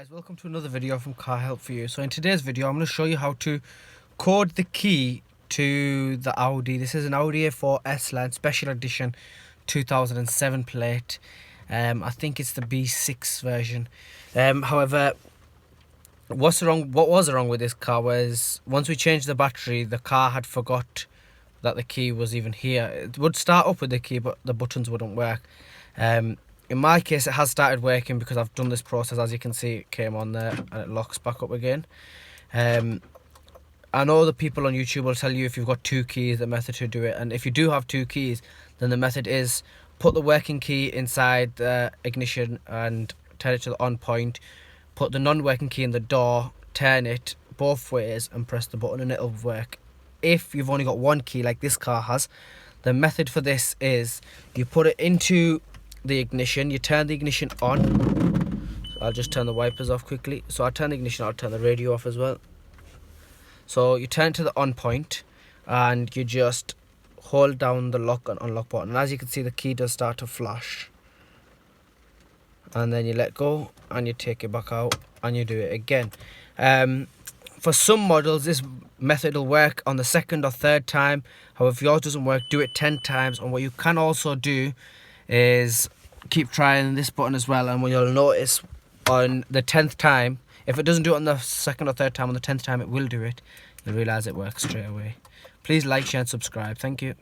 Guys, welcome to another video from Car Help for You. So in today's video I'm going to show you how to code the key to the Audi. This is an Audi A4 S-Line Special Edition 2007 plate. I think it's the B6 version. However, what was wrong with this car was once we changed the battery, the car had forgot that the key was even here. It would start up with the key, but the buttons wouldn't work. In my case, it has started working because I've done this process. As you can see, it came on there and it locks back up again. I know the people on YouTube will tell you if you've got two keys, the method to do it. And if you do have two keys, then the method is put the working key inside the ignition and turn it to the on point. Put the non-working key in the door, turn it both ways and press the button and it'll work. If you've only got one key like this car has, the method for this is you put it into the ignition, you turn the ignition on. So I'll just turn the wipers off quickly. So I'll turn the ignition, I'll turn the radio off as well. So you turn to the on point and you just hold down the lock and unlock button. And as you can see, the key does start to flash. And then you let go and you take it back out and you do it again. For some models, this method will work on the second or third time. However, if yours doesn't work, do it 10 times. And what you can also do is keep trying this button as well, and when you'll notice on the 10th time, if it doesn't do it on the second or third time, on the 10th time it will do it. You'll realise it works straight away. Please like, share and subscribe. Thank you.